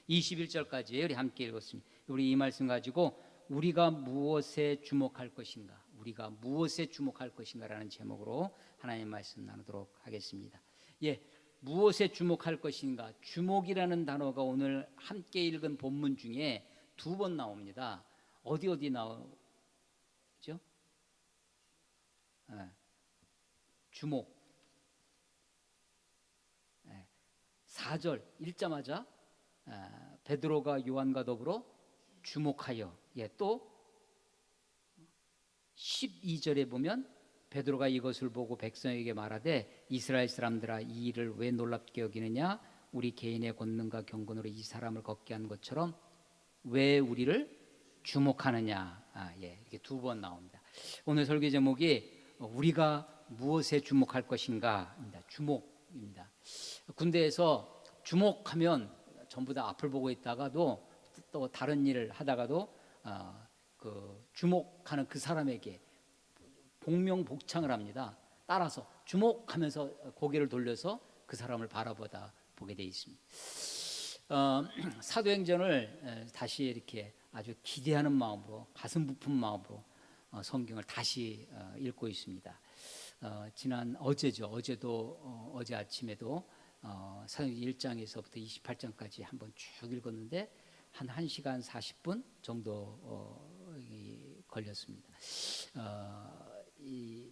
21절까지 우리 함께 읽었습니다. 우리 이 말씀 가지고 우리가 무엇에 주목할 것인가, 우리가 무엇에 주목할 것인가라는 제목으로 하나님의 말씀 나누도록 하겠습니다. 예, 무엇에 주목할 것인가. 주목이라는 단어가 오늘 함께 읽은 본문 중에 두 번 나옵니다. 어디 나오죠? 주목. 4절 읽자마자 베드로가 요한과 더불어 주목하여, 또 12절에 보면 베드로가 이것을 보고 백성에게 말하되 이스라엘 사람들아, 이 일을 왜 놀랍게 여기느냐? 우리 개인의 권능과 경건으로 이 사람을 걷게 한 것처럼 왜 우리를 주목하느냐. 이렇게 두 번 나옵니다. 오늘 설교 제목이 우리가 무엇에 주목할 것인가입니다. 주목입니다. 군대에서 주목하면 전부 다 앞을 보고 있다가도 또 다른 일을 하다가도 그 주목하는 그 사람에게 복명복창을 합니다. 따라서 주목하면서 고개를 돌려서 그 사람을 바라보다 보게 되어 있습니다. 사도행전을 다시 이렇게 아주 기대하는 마음으로, 가슴 부푼 마음으로 성경을 다시 읽고 있습니다. 지난 어제도 어제 아침에도 사도행전 1장에서부터 28장까지 한번 쭉 읽었는데 한 1시간 40분 정도 걸렸습니다.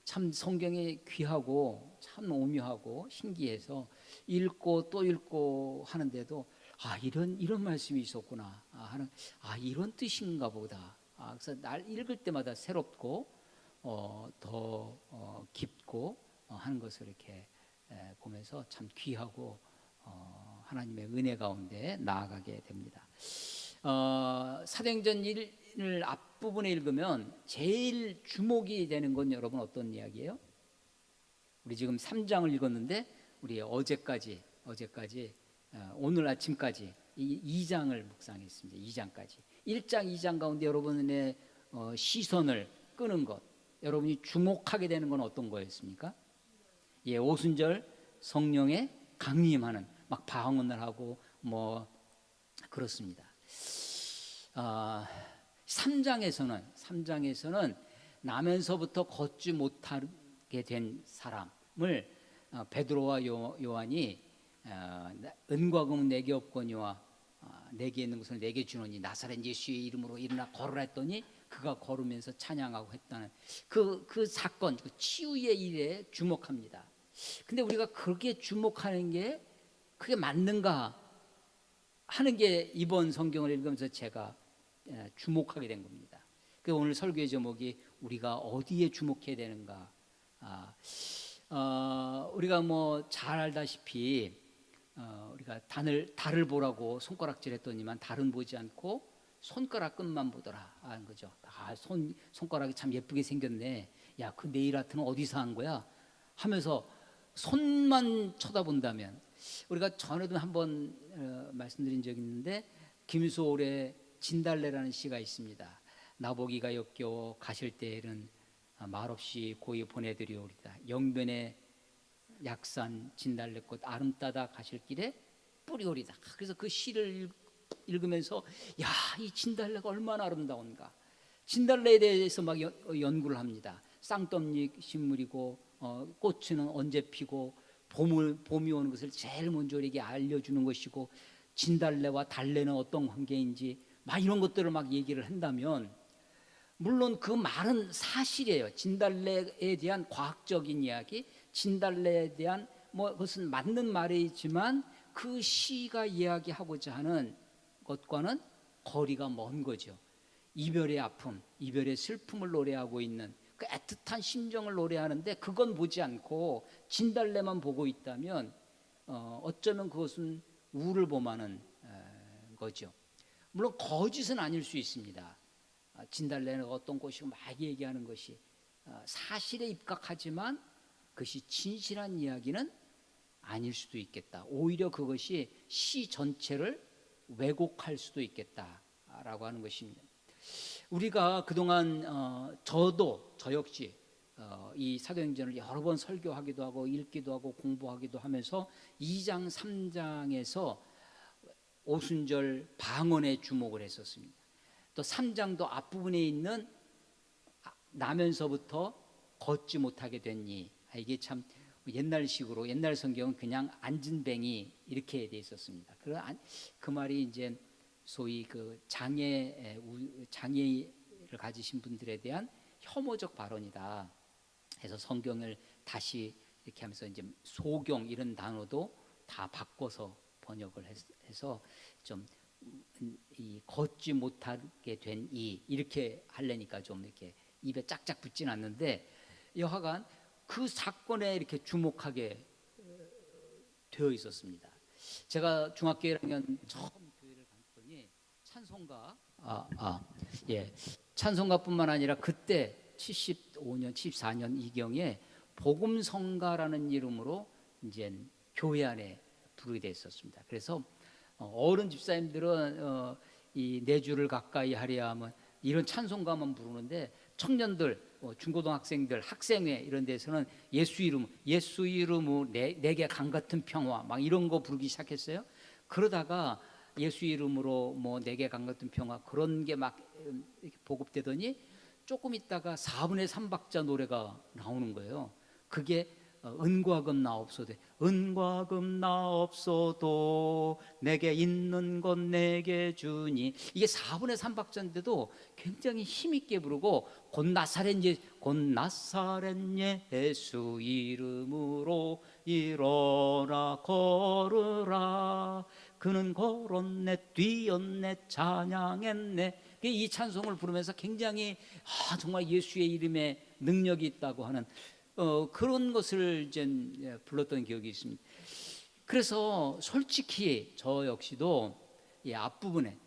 참 성경이 귀하고 참 오묘하고 신기해서 읽고 또 읽고 하는데도 이런 말씀이 있었구나 하는, 이런 뜻인가 보다. 그래서 날 읽을 때마다 새롭고 더 깊고 하는 것을 이렇게 보면서 참 귀하고 하나님의 은혜 가운데 나아가게 됩니다. 사도행전 1을 앞부분에 읽으면 제일 주목이 되는 건 여러분 어떤 이야기예요? 우리 지금 3장을 읽었는데 우리 어제까지 오늘 아침까지 이 2장을 묵상했습니다. 2장까지 1장 2장 가운데 여러분의 시선을 끄는 것, 여러분이 주목하게 되는 건 어떤 거였습니까? 오순절 성령의 강림하는, 막 방언을 하고 그렇습니다. 3장에서는 나면서부터 걷지 못하게 된 사람을 베드로와 요한이 은과 금은 내게 없거니와 내게 있는 것을 내게 주노니 나사렛 예수의 이름으로 일어나 걸으라 했더니 그가 걸으면서 찬양하고 했다는 그 사건, 그 치유의 일에 주목합니다. 근데 우리가 그렇게 주목하는 게 그게 맞는가 하는 게 이번 성경을 읽으면서 제가 주목하게 된 겁니다. 그래서 오늘 설교의 제목이 우리가 어디에 주목해야 되는가. 우리가 잘 알다시피 우리가 달을 보라고 손가락질 했더니만 달은 보지 않고 손가락 끝만 보더라 하는 거죠. 손가락이 참 예쁘게 생겼네. 야, 그 네일 아트는 어디서 한 거야? 하면서 손만 쳐다본다면, 우리가 전에도 한번 말씀드린 적이 있는데 김소월의 진달래라는 시가 있습니다. 나보기가 역겨워 가실 때에는 말없이 고이 보내드리오리다. 영변의 약산 진달래꽃 아름 따다 가실 길에 뿌리오리다. 그래서 그 시를 읽으면서 이 진달래가 얼마나 아름다운가. 진달래에 대해서 막 연구를 합니다. 쌍떡잎 식물이고 꽃은 언제 피고 봄이 오는 것을 제일 먼저 우리에게 알려주는 것이고 진달래와 달래는 어떤 관계인지 막 이런 것들을 막 얘기를 한다면, 물론 그 말은 사실이에요. 진달래에 대한 과학적인 이야기, 진달래에 대한 그것은 맞는 말이지만 그 시가 이야기하고자 하는 것과는 거리가 먼 거죠. 이별의 아픔, 이별의 슬픔을 노래하고 있는 그 애틋한 심정을 노래하는데 그건 보지 않고 진달래만 보고 있다면 어쩌면 그것은 우를 범하는 거죠. 물론 거짓은 아닐 수 있습니다. 진달래는 어떤 꽃이고 막 얘기하는 것이 사실에 입각하지만 그것이 진실한 이야기는 아닐 수도 있겠다. 오히려 그것이 시 전체를 왜곡할 수도 있겠다라고 하는 것입니다. 우리가 그동안 저 역시 이 사도행전을 여러 번 설교하기도 하고 읽기도 하고 공부하기도 하면서 2장 3장에서 오순절 방언에 주목을 했었습니다. 또 3장도 앞부분에 있는 나면서부터 걷지 못하게 됐니. 이게 참 옛날식으로, 옛날 성경은 그냥 앉은 뱅이 이렇게 돼 있었습니다. 그 말이 이제 소위 그 장애를 가지신 분들에 대한 혐오적 발언이다 해서 성경을 다시 이렇게 하면서 이제 소경 이런 단어도 다 바꿔서 번역을 해서 좀 이 걷지 못하게 된 이렇게 하려니까 좀 이렇게 입에 짝짝 붙진 않는데, 여하간 그 사건에 이렇게 주목하게 되어 있었습니다. 제가 중학교 1학년 처음 교회를 갔더니 찬송가, 찬송가뿐만 아니라 그때 75년, 74년 이경에 복음성가라는 이름으로 이제 교회 안에 부르게 됐었습니다. 그래서 어른 집사님들은 이 내 주를 가까이 하려 하면 이런 찬송가만 부르는데, 청년들, 중고등학생들, 학생회 이런 데서는 예수 이름으로 내게 강 같은 평화 막 이런 거 부르기 시작했어요. 그러다가 예수 이름으로 뭐 내게 강 같은 평화 그런 게 막 보급되더니 조금 있다가 4분의 3박자 노래가 나오는 거예요. 그게 은과 금 나 없어도, 은과 금 나 없어도 내게 있는 것 내게 주니. 이게 4분의 3박자인데도 굉장히 힘있게 부르고, 곧 나사렛 예수 이름으로 일어나 걸으라, 그는 걸었네 뛰었네 찬양했네. 이 찬송을 부르면서 굉장히 정말 예수의 이름에 능력이 있다고 하는 그런 것을 이제 불렀던 기억이 있습니다. 그래서 솔직히 저 역시도 이 앞부분에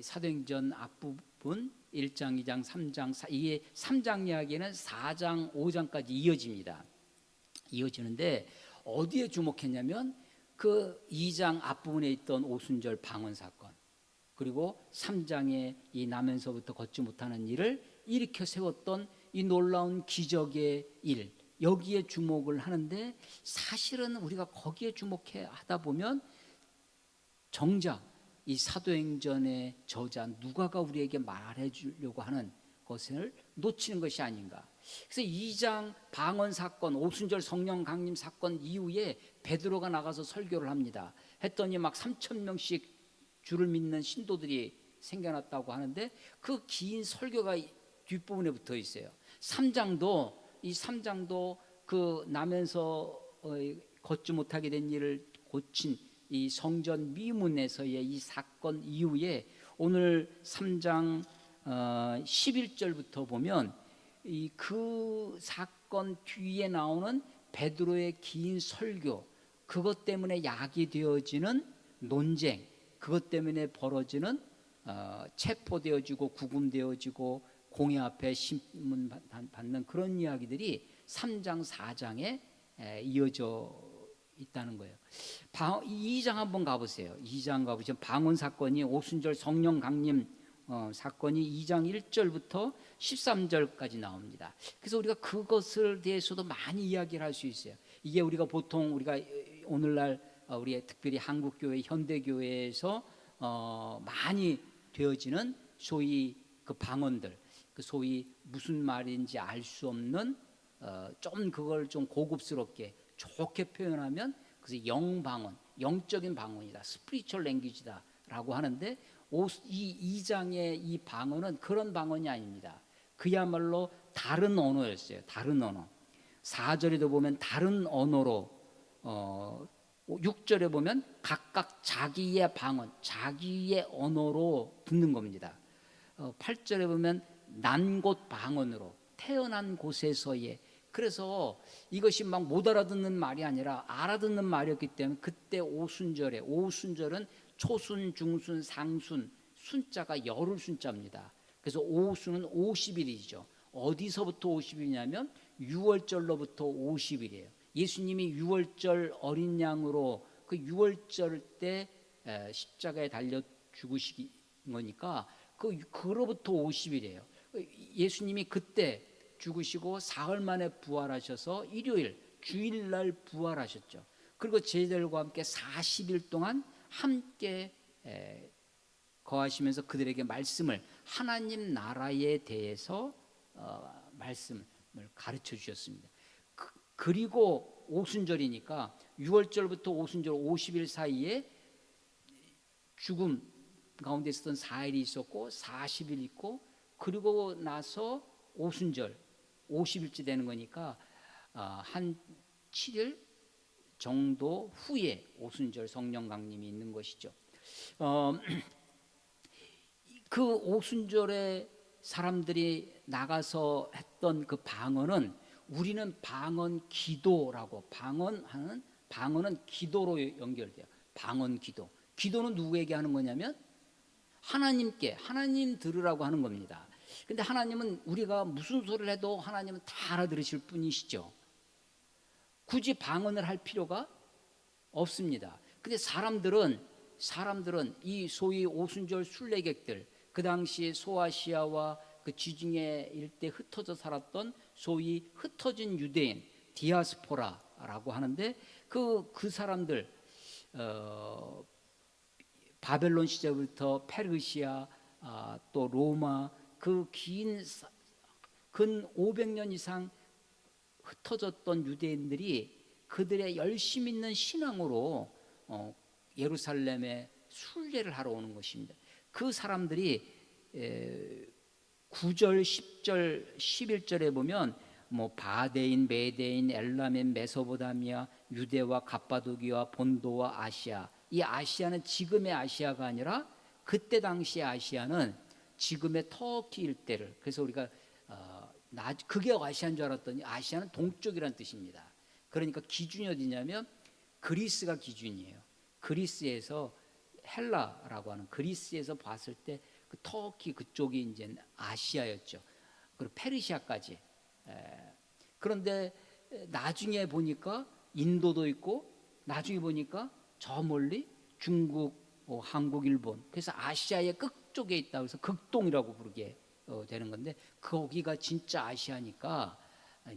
사도행전 앞부분 1장, 2장, 3장, 이게 3장 이야기는 4장, 5장까지 이어집니다. 이어지는데 어디에 주목했냐면 그 2장 앞부분에 있던 오순절 방언 사건, 그리고 3장에 이 나면서부터 걷지 못하는 일을 일으켜 세웠던 이 놀라운 기적의 일, 여기에 주목을 하는데, 사실은 우리가 거기에 주목해 하다 보면 정작 이 사도행전의 저자 누가가 우리에게 말해 주려고 하는 것을 놓치는 것이 아닌가. 그래서 2장 방언 사건, 오순절 성령 강림 사건 이후에 베드로가 나가서 설교를 합니다. 했더니 막 3,000명씩 주를 믿는 신도들이 생겨났다고 하는데, 그 긴 설교가 뒷부분에 붙어 있어요. 3장도 그 나면서 걷지 못하게 된 일을 고친 이 성전 미문에서의 이 사건 이후에 오늘 3장 11절부터 보면 이 그 사건 뒤에 나오는 베드로의 긴 설교, 그것 때문에 약이 되어지는 논쟁, 그것 때문에 벌어지는 체포되어지고 구금되어지고 공회 앞에 심문 받는 그런 이야기들이 3장 4장에 이어져 있다는 거예요. 2장 한번 가보세요. 2장 가보시면 방언 사건이, 오순절 성령 강림 사건이 2장 1절부터 13절까지 나옵니다. 그래서 우리가 그것을 대해서도 많이 이야기를 할 수 있어요. 이게 우리가 오늘날 우리 특별히 한국교회, 현대교회에서 많이 되어지는 소위 그 방언들, 그 소위 무슨 말인지 알 수 없는 좀 그걸 좀 고급스럽게 좋게 표현하면 그래서 영방언, 영적인 방언이다, 스피리추얼 랭귀지다라고 하는데, 이 2장의 이 방언은 그런 방언이 아닙니다. 그야말로 다른 언어였어요. 다른 언어. 4절에도 보면 다른 언어로, 6절에 보면 각각 자기의 방언, 자기의 언어로 듣는 겁니다. 8절에 보면 난 곳 방언으로, 태어난 곳에서의. 그래서 이것이 막 못 알아듣는 말이 아니라 알아듣는 말이었기 때문에 그때 오순절은 초순, 중순, 상순, 순자가 열흘 순자입니다. 그래서 오순은 50일이죠. 어디서부터 50일이냐면 6월절로부터 50일이에요. 예수님이 6월절 어린 양으로 그 6월절 때 십자가에 달려 죽으신 거니까 그로부터 50일이에요. 예수님이 그때 죽으시고 사흘 만에 부활하셔서 일요일, 주일날 부활하셨죠. 그리고 제자들과 함께 40일 동안 함께 거하시면서 그들에게 말씀을, 하나님 나라에 대해서 말씀을 가르쳐 주셨습니다. 그리고 오순절이니까 6월절부터 오순절 50일 사이에 죽음 가운데 있었던 4일이 있었고 40일 있고, 그리고 나서 오순절 50일째 되는 거니까 한 7일 정도 후에 오순절 성령 강림이 있는 것이죠. 그 오순절에 사람들이 나가서 했던 그 방언은, 우리는 방언 기도라고, 방언은 기도로 연결돼요. 방언 기도. 기도는 누구에게 하는 거냐면 하나님께, 하나님 들으라고 하는 겁니다. 근데 하나님은 우리가 무슨 소리를 해도 하나님은 다 알아들으실 분이시죠. 굳이 방언을 할 필요가 없습니다. 근데 사람들은 이 소위 오순절 순례객들, 그 당시 소아시아와 그 지중해 일대 흩어져 살았던 소위 흩어진 유대인, 디아스포라라고 하는데, 그 사람들 바벨론 시절부터 페르시아, 또 로마, 그 긴 근 500년 이상 흩어졌던 유대인들이 그들의 열심 있는 신앙으로 예루살렘에 순례를 하러 오는 것입니다. 그 사람들이 9절, 10절, 11절에 보면 뭐 바데인, 메데인, 엘라멘, 메소포타미아, 유대와 갑바도기와 본도와 아시아. 이 아시아는 지금의 아시아가 아니라 그때 당시의 아시아는 지금의 터키 일대를, 그래서 우리가 그게 아시아인 줄 알았더니 아시아는 동쪽이란 뜻입니다. 그러니까 기준이 어디냐면 그리스가 기준이에요. 그리스에서, 헬라라고 하는 그리스에서 봤을 때 그 터키 그쪽이 이제 아시아였죠. 그리고 페르시아까지. 그런데 나중에 보니까 인도도 있고, 나중에 보니까 저 멀리 중국, 한국, 일본, 그래서 아시아의 끝쪽에 있다. 그래서 극동이라고 부르게 되는 건데, 거기가 진짜 아시아니까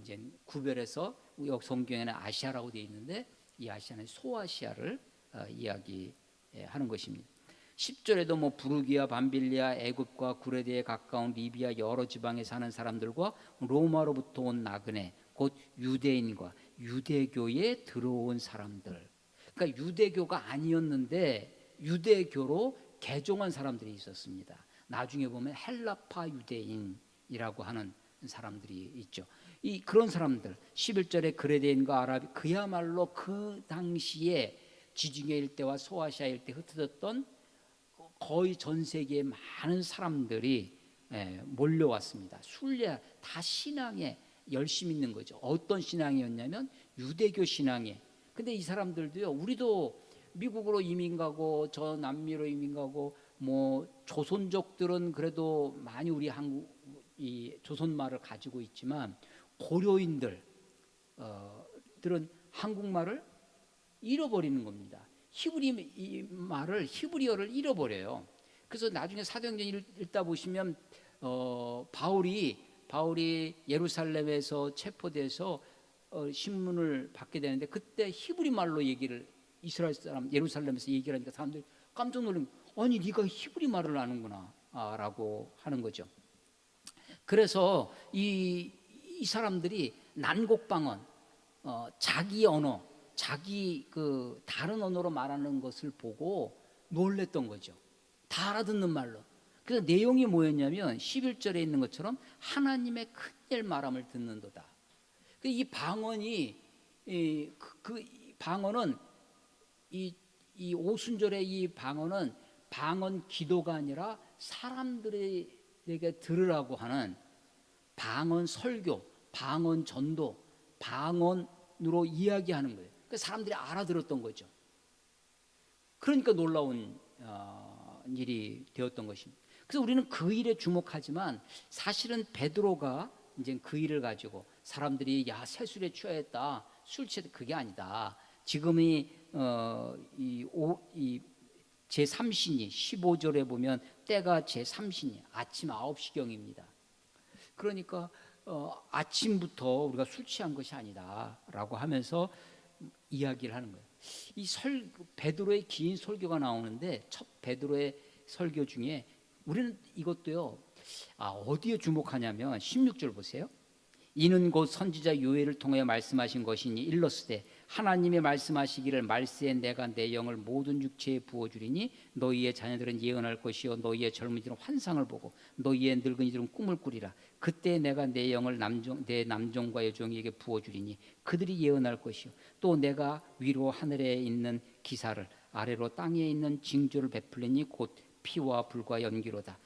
이제 구별해서 여기 성경에는 아시아라고 되어 있는데, 이 아시아는 소아시아를 이야기하는 것입니다. 10절에도 뭐 부르기아, 밤빌리아, 애굽과 구레데에 가까운 리비아 여러 지방에 사는 사람들과 로마로부터 온 나그네, 곧 유대인과 유대교에 들어온 사람들. 그러니까 유대교가 아니었는데 유대교로 개종한 사람들이 있었습니다. 나중에 보면 헬라파 유대인이라고 하는 사람들이 있죠. 그런 사람들, 11절에 그레데인과 아라비, 그야말로 그 당시에 지중해 일대와 소아시아 일대 흩어졌던 거의 전 세계의 많은 사람들이 몰려왔습니다. 순례, 다 신앙에 열심히 있는 거죠. 어떤 신앙이었냐면 유대교 신앙에. 근데 이 사람들도요, 우리도 미국으로 이민 가고 저 남미로 이민 가고, 뭐 조선족들은 그래도 많이 우리 한국 이 조선말을 가지고 있지만 고려인들은 한국말을 잃어버리는 겁니다. 히브리어를 잃어버려요. 그래서 나중에 사도행전 읽다 보시면 바울이 예루살렘에서 체포돼서 신문을 받게 되는데, 그때 히브리 말로 얘기를, 이스라엘 사람 예루살렘에서 얘기를 하니까 사람들이 깜짝 놀란, 아니 네가 히브리 말을 아는구나 라고 하는 거죠. 그래서 이 사람들이 난곡방언, 자기 언어, 자기 그 다른 언어로 말하는 것을 보고 놀랬던 거죠. 다 알아듣는 말로. 그래서 내용이 뭐였냐면 11절에 있는 것처럼 하나님의 큰 일 말함을 듣는도다. 이 방언이, 방언은 이 오순절의 이 방언은 방언 기도가 아니라 사람들에게 들으라고 하는 방언 설교, 방언 전도, 방언으로 이야기하는 거예요. 그러니까 사람들이 알아들었던 거죠. 그러니까 놀라운 일이 되었던 것입니다. 그래서 우리는 그 일에 주목하지만 사실은 베드로가 이제 그 일을 가지고 사람들이 야 세술에 취하였다, 술 취했다, 그게 아니다. 지금이 제3신이 15절에 보면 때가 제3신이 아침 9시경입니다. 그러니까 아침부터 우리가 술 취한 것이 아니다라고 하면서 이야기를 하는 거예요. 베드로의 긴 설교가 나오는데 첫 베드로의 설교 중에 우리는 이것도요. 어디에 주목하냐면 16절 보세요. 이는 곧 선지자 요엘을 통하여 말씀하신 것이니 일러스되 하나님이 말씀하시기를 말세에 내가 내 영을 모든 육체에 부어주리니 너희의 자녀들은 예언할 것이요 너희의 젊은이들은 환상을 보고 너희의 늙은이들은 꿈을 꾸리라. 그때 내가 내 영을 내 남종과 여종에게 부어주리니 그들이 예언할 것이요 또 내가 위로 하늘에 있는 기사를 아래로 땅에 있는 징조를 베풀리니 곧 피와 불과 연기로다.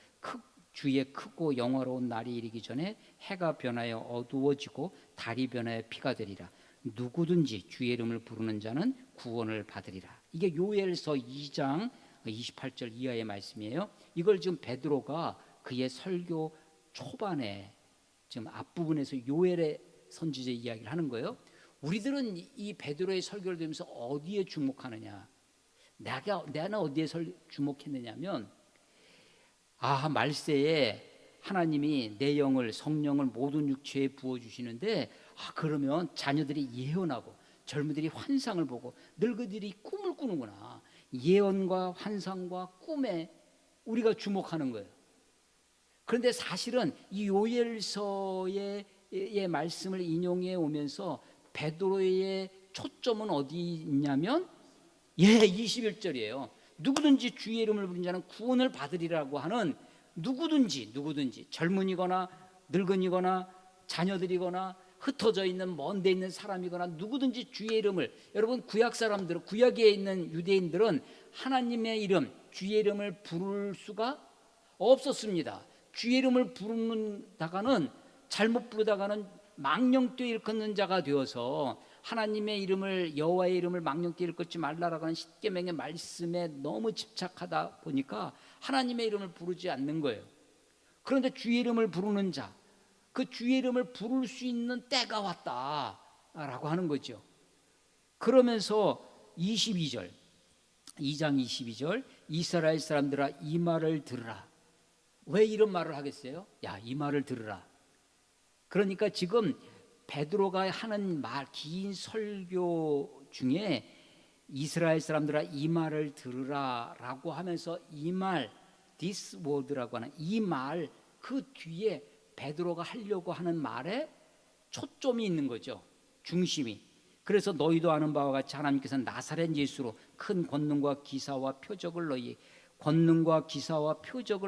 주의 크고 영화로운 날이 이르기 전에 해가 변하여 어두워지고 달이 변하여 피가 되리라. 누구든지 주의 이름을 부르는 자는 구원을 받으리라. 이게 요엘서 2장 28절 이하의 말씀이에요. 이걸 지금 베드로가 그의 설교 초반에 지금 앞부분에서 요엘의 선지자 이야기를 하는 거예요. 우리들은 이 베드로의 설교를 들으면서 어디에 주목하느냐? 내가 어디에 주목했느냐면 말세에 하나님이 내 영을 성령을 모든 육체에 부어주시는데 그러면 자녀들이 예언하고 젊은이들이 환상을 보고 늙은이들이 꿈을 꾸는구나. 예언과 환상과 꿈에 우리가 주목하는 거예요. 그런데 사실은 이 요엘서의 말씀을 인용해 오면서 베드로의 초점은 어디 있냐면 21절이에요. 누구든지 주의 이름을 부르는 자는 구원을 받으리라고 하는 누구든지 젊은이거나 늙은이거나 자녀들이거나 흩어져 있는 먼데 있는 사람이거나 누구든지 주의 이름을, 여러분 구약 사람들은, 구약에 있는 유대인들은 하나님의 이름, 주의 이름을 부를 수가 없었습니다. 주의 이름을 부르다가는 잘못 부르다가는 망령되이 일컫는 자가 되어서 하나님의 이름을, 여호와의 이름을 망령되이 일컫지 말라라고 하는 십계명의 말씀에 너무 집착하다 보니까 하나님의 이름을 부르지 않는 거예요. 그런데 주의 이름을 부르는 자, 그 주의 이름을 부를 수 있는 때가 왔다라고 하는 거죠. 그러면서 22절, 2장 22절, 이스라엘 사람들아 이 말을 들으라. 왜 이런 말을 하겠어요? 이 말을 들으라. 그러니까 지금 베드로가 하는 긴 설교 중에 이스라엘 사람들아 이 말을 들으라라고 하면서 이 말, this word라고 하는 이 말, 그 뒤에 베드로가 하려고 하는 말에 초점이 있는 거죠. 중심이. 그래서 너희도 아는 바와 같이 하나님께서 나사렛 예수로 큰 권능과 기사와 표적을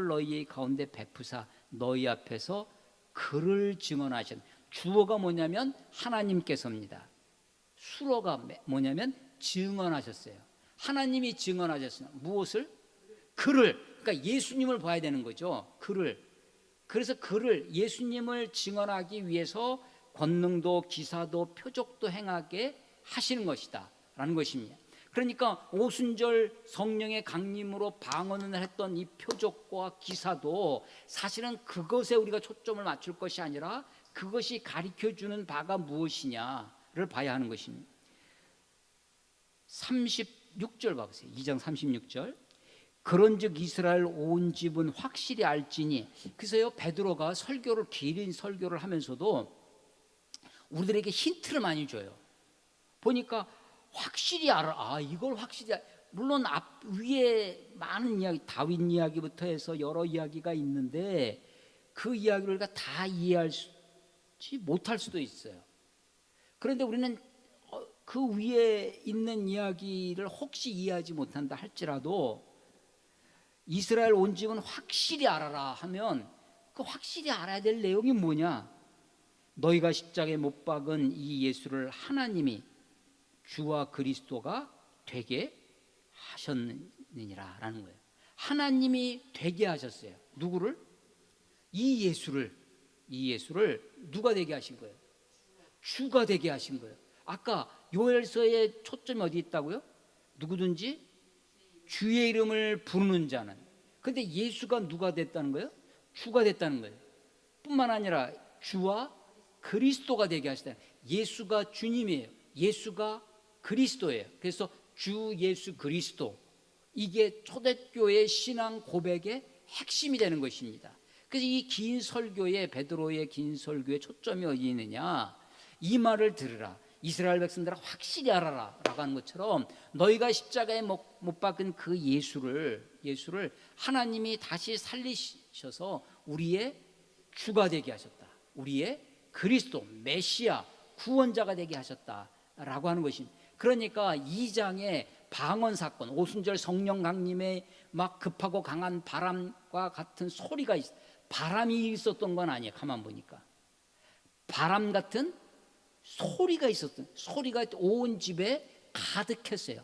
너희 가운데 베푸사 너희 앞에서 그를 증언하신, 주어가 뭐냐면 하나님께서입니다. 수어가 뭐냐면 증언하셨어요. 하나님이 증언하셨어요. 무엇을? 그를. 그러니까 예수님을 봐야 되는 거죠. 그를. 그래서 그를, 예수님을 증언하기 위해서 권능도 기사도 표적도 행하게 하시는 것이다 라는 것입니다. 그러니까 오순절 성령의 강림으로 방언을 했던 이 표적과 기사도 사실은 그것에 우리가 초점을 맞출 것이 아니라 그것이 가르쳐주는 바가 무엇이냐를 봐야 하는 것입니다. 36절 봐보세요. 2장 36절. 그런즉 이스라엘 온 집은 확실히 알지니. 그래서요, 베드로가 긴 설교를 하면서도 우리들에게 힌트를 많이 줘요. 보니까 확실히 알아. 이걸 확실히 물론 위에 많은 이야기, 다윗 이야기부터 해서 여러 이야기가 있는데 그 이야기를 우리가 다 이해하지 못할 수도 있어요. 그런데 우리는 그 위에 있는 이야기를 혹시 이해하지 못한다 할지라도 이스라엘 온 집은 확실히 알아라 하면 그 확실히 알아야 될 내용이 뭐냐? 너희가 십자가에 못 박은 이 예수를 하나님이 주와 그리스도가 되게 하셨느니라 라는 거예요. 하나님이 되게 하셨어요. 누구를? 이 예수를 누가 되게 하신 거예요? 주가 되게 하신 거예요. 아까 요엘서의 초점이 어디 있다고요? 누구든지 주의 이름을 부르는 자는. 근데 예수가 누가 됐다는 거예요? 주가 됐다는 거예요. 뿐만 아니라 주와 그리스도가 되게 하시다. 예수가 주님이에요. 예수가 그리스도예요. 그래서 주 예수 그리스도, 이게 초대교회 신앙 고백의 핵심이 되는 것입니다. 그래서 이 긴 설교에, 베드로의 긴 설교의 초점이 어디 있느냐? 이 말을 들으라. 이스라엘 백성들아 확실히 알아라 라고 하는 것처럼 너희가 십자가에 못 박은 그 예수를 하나님이 다시 살리셔서 우리의 주가 되게 하셨다. 우리의 그리스도 메시아 구원자가 되게 하셨다라고 하는 것입니다. 그러니까 2장의 방언 사건, 오순절 성령 강림에 막 급하고 강한 바람과 같은 소리가 바람이 있었던 건 아니에요. 가만 보니까 바람 같은 소리가 있었던, 소리가 온 집에 가득했어요.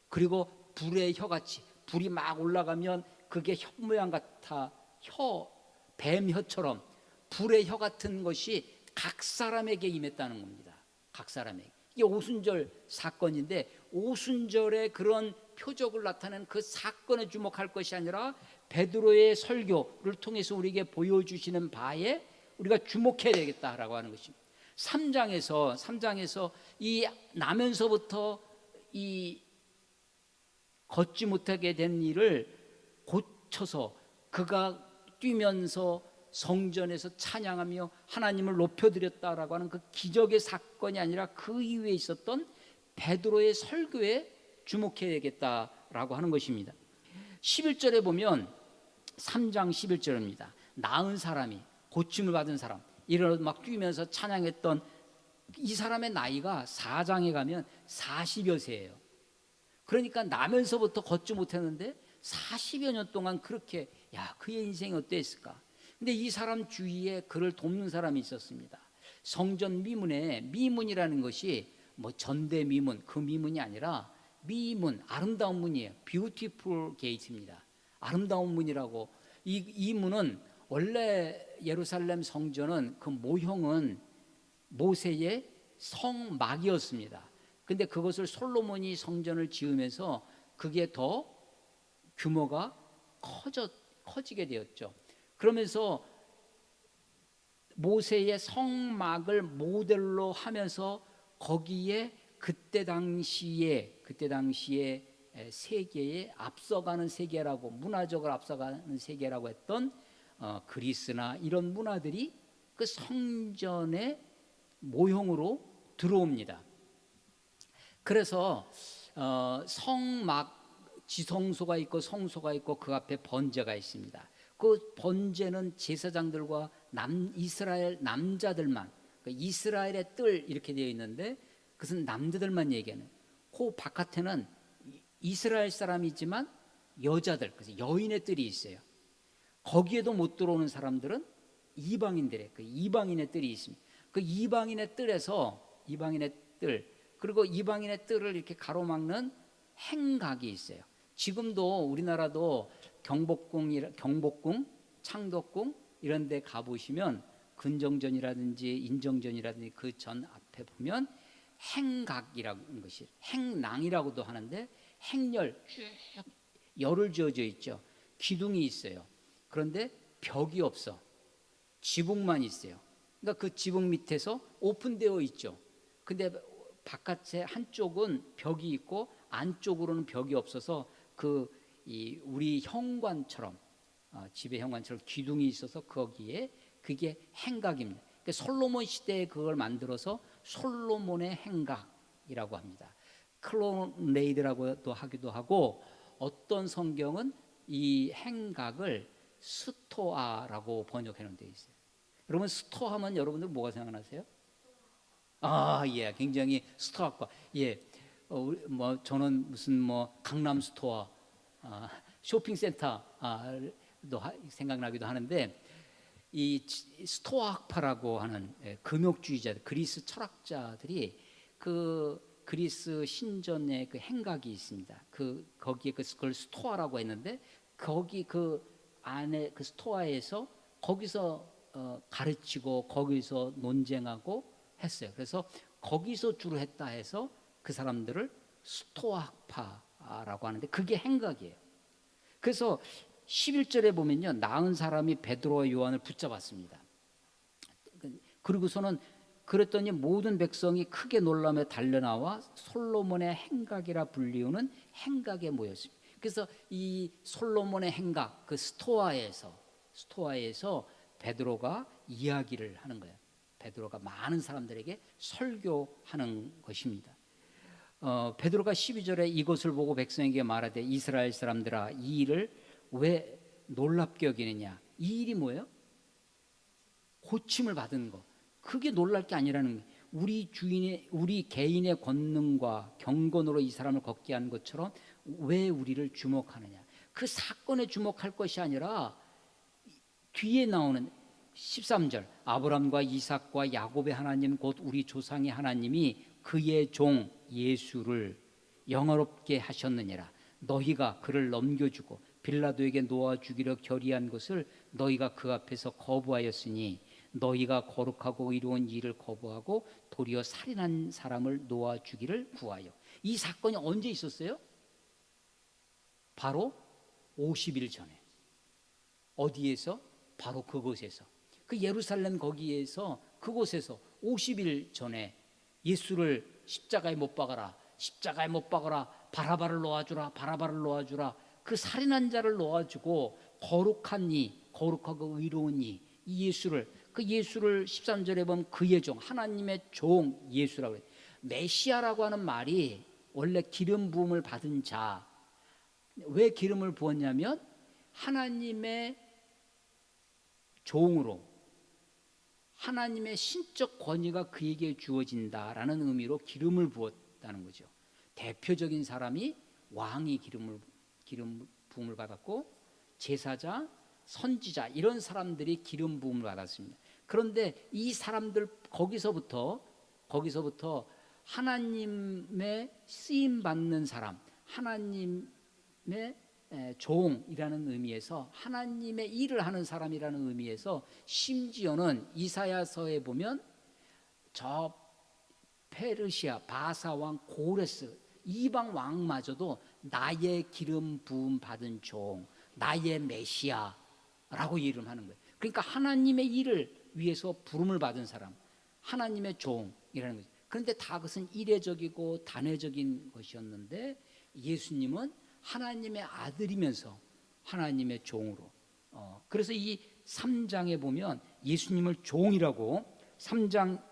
그리고 불의 혀같이, 불이 막 올라가면 그게 혀 모양 같아, 뱀 혀처럼 불의 혀 같은 것이 각 사람에게 임했다는 겁니다. 각 사람에게. 이게 오순절 사건인데, 오순절의 그런 표적을 나타내는 그 사건에 주목할 것이 아니라 베드로의 설교를 통해서 우리에게 보여주시는 바에 우리가 주목해야 되겠다라고 하는 것입니다. 3장에서 이 나면서부터 이 걷지 못하게 된 일을 고쳐서 그가 뛰면서 성전에서 찬양하며 하나님을 높여드렸다라고 하는 그 기적의 사건이 아니라 그 이후에 있었던 베드로의 설교에 주목해야 되겠다라고 하는 것입니다. 11절에 보면 3장 11절입니다. 나은 사람이, 고침을 받은 사람, 이를 막 뛰면서 찬양했던 이 사람의 나이가 4장에 가면 40여 세예요. 그러니까 나면서부터 걷지 못했는데 40여 년 동안 그렇게, 그의 인생이 어땠을까? 근데 이 사람 주위에 그를 돕는 사람이 있었습니다. 성전 미문에, 미문이라는 것이 뭐 전대미문, 그 미문이 아니라 미문, 아름다운 문이에요. Beautiful Gate입니다. 아름다운 문이라고. 이 문은 원래 예루살렘 성전은 그 모형은 모세의 성막이었습니다. 근데 그것을 솔로몬이 성전을 지으면서 그게 더 규모가 커지게 되었죠. 그러면서 모세의 성막을 모델로 하면서 거기에 그때 당시에 세계에 앞서가는 세계라고, 문화적으로 앞서가는 세계라고 했던 그리스나 이런 문화들이 그 성전의 모형으로 들어옵니다. 그래서 성막 지성소가 있고 성소가 있고 그 앞에 번제가 있습니다. 그 번제는 제사장들과 이스라엘 남자들만, 이스라엘의 뜰 이렇게 되어 있는데 그것은 남자들만 얘기하는. 그 바깥에는 이스라엘 사람이지만 여자들, 그래서 여인의 뜰이 있어요. 거기에도 못 들어오는 사람들은 이방인들의, 그 이방인의 뜰이 있습니다. 그 이방인의 뜰에서, 이방인의 뜰, 그리고 이방인의 뜰을 이렇게 가로막는 행각이 있어요. 지금도 우리나라도 경복궁, 창덕궁 이런 데 가보시면 근정전이라든지 인정전이라든지 그 전 앞에 보면 행각이라는 것이, 행랑이라고도 하는데 행렬 쭉 열을 지어져 있죠. 기둥이 있어요. 그런데 벽이 없어. 지붕만 있어요. 그러니까 그 지붕 밑에서 오픈되어 있죠. 근데 바깥에 한쪽은 벽이 있고 안쪽으로는 벽이 없어서 우리 현관처럼, 집의 현관처럼 기둥이 있어서 거기에 그게 행각입니다. 그러니까 솔로몬 시대에 그걸 만들어서 솔로몬의 행각이라고 합니다. 클로네이드라고도 하기도 하고, 어떤 성경은 이 행각을 스토아라고 번역해 놓은 데 있어요. 여러분 스토아하면 여러분들 뭐가 생각나세요? 예, 굉장히 스토아과, 저는 무슨 강남 스토어, 쇼핑센터도 생각나기도 하는데, 이 스토아학파라고 하는 금욕주의자들, 그리스 철학자들이 그 그리스 신전에 그 행각이 있습니다. 거기에 그걸 스토아라고 했는데, 거기 그 안에 그 스토아에서 거기서 가르치고 거기서 논쟁하고 했어요. 그래서 거기서 주로 했다 해서 그 사람들을 스토아학파라고 하는데 그게 행각이에요. 그래서 11절에 보면요, 나은 사람이 베드로와 요한을 붙잡았습니다. 그리고서는 그랬더니 모든 백성이 크게 놀라며 달려나와 솔로몬의 행각이라 불리우는 행각에 모였습니다. 그래서 이 솔로몬의 행각, 그 스토아에서 베드로가 이야기를 하는 거예요. 베드로가 많은 사람들에게 설교하는 것입니다. 베드로가 12절에 이것을 보고 백성에게 말하되 이스라엘 사람들아 이 일을 왜 놀랍게 여기느냐. 이 일이 뭐예요? 고침을 받은 거. 그게 놀랄 게 아니라는 거예요. 우리 개인의 권능과 경건으로 이 사람을 걷게 하는 것처럼 왜 우리를 주목하느냐. 그 사건에 주목할 것이 아니라 뒤에 나오는 13절 아브람과 이삭과 야곱의 하나님 곧 우리 조상의 하나님이 그의 종 예수를 영화롭게 하셨느니라. 너희가 그를 넘겨주고 빌라도에게 놓아 주기로 결의한 것을 너희가 그 앞에서 거부하였으니 너희가 거룩하고 의로운 일을 거부하고 도리어 살인한 사람을 놓아 주기를 구하여. 이 사건이 언제 있었어요? 바로 50일 전에. 어디에서? 바로 그곳에서. 그 예루살렘 거기에서 그곳에서 50일 전에 예수를 십자가에 못 박아라. 십자가에 못 박아라. 바라바를 놓아주라. 바라바를 놓아주라. 그 살인한 자를 놓아주고 거룩한 이, 거룩하고 의로운 이 예수를, 그 예수를 13절에 보면 그의 종, 하나님의 종 예수라고 해요. 메시아라고 하는 말이 원래 기름 부음을 받은 자. 왜 기름을 부었냐면 하나님의 종으로 하나님의 신적 권위가 그에게 주어진다라는 의미로 기름을 부었다는 거죠. 대표적인 사람이 왕이 기름 부음을 받았고 제사자, 선지자 이런 사람들이 기름 부음을 받았습니다. 그런데 이 사람들 거기서부터 하나님의 쓰임 받는 사람, 하나님의 종이라는 의미에서 하나님의 일을 하는 사람이라는 의미에서 심지어는 이사야서에 보면 저 페르시아 바사 왕 고레스 이방 왕마저도 나의 기름 부음 받은 종, 나의 메시아라고 이름하는 거예요. 그러니까 하나님의 일을 위해서 부름을 받은 사람, 하나님의 종이라는 거죠. 그런데 다 그것은 이례적이고 단회적인 것이었는데 예수님은 하나님의 아들이면서 하나님의 종으로. 그래서 이 3장에 보면 예수님을 종이라고 3장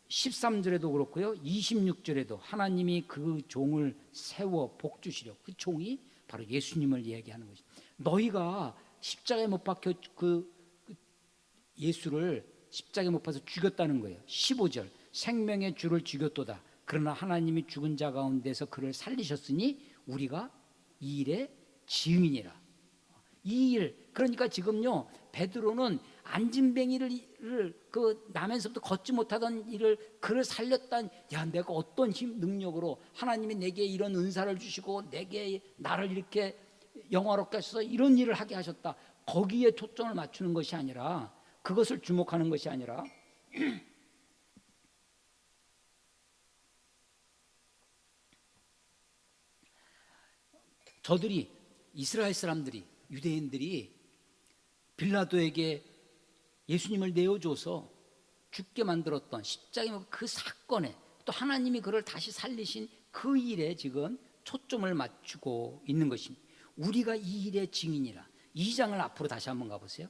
13절에도 그렇고요. 26절에도 하나님이 그 종을 세워 복 주시려. 그 종이 바로 예수님을 이야기하는 것입니다. 너희가 십자가에 못 박혀 그 예수를 십자가에 못 박아서 죽였다는 거예요. 15절 생명의 주를 죽였도다. 그러나 하나님이 죽은 자 가운데서 그를 살리셨으니 우리가 이 일의 증인이라. 이 일, 그러니까 지금요 베드로는 안진뱅이를 그 나면서부터 걷지 못하던 일을 그를 살렸단, 야 내가 어떤 힘 능력으로 하나님이 내게 이런 은사를 주시고 내게 나를 이렇게 영화롭게 하셔서 이런 일을 하게 하셨다. 거기에 초점을 맞추는 것이 아니라, 그것을 주목하는 것이 아니라 저들이, 이스라엘 사람들이, 유대인들이 빌라도에게 예수님을 내어줘서 죽게 만들었던 십자가의 그 사건에, 또 하나님이 그를 다시 살리신 그 일에 지금 초점을 맞추고 있는 것입니다. 우리가 이 일의 증인이라. 2장을 앞으로 다시 한번 가보세요.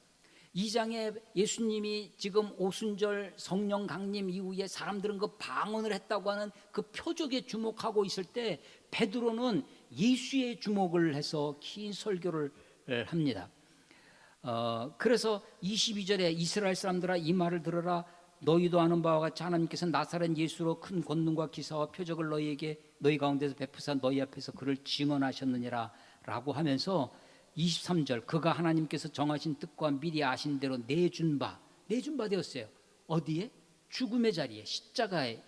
2장에 예수님이 지금 오순절 성령 강림 이후에 사람들은 그 방언을 했다고 하는 그 표적에 주목하고 있을 때 베드로는 예수의 주목을 해서 긴 설교를 합니다. 그래서 22절에 이스라엘 사람들아 이 말을 들어라. 너희도 아는 바와 같이 하나님께서 나사렛 예수로 큰 권능과 기사와 표적을 너희 가운데서 베푸사 너희 앞에서 그를 증언하셨느니라 라고 하면서 23절 그가 하나님께서 정하신 뜻과 미리 아신 대로 내준 바 되었어요. 어디에? 죽음의 자리에, 십자가에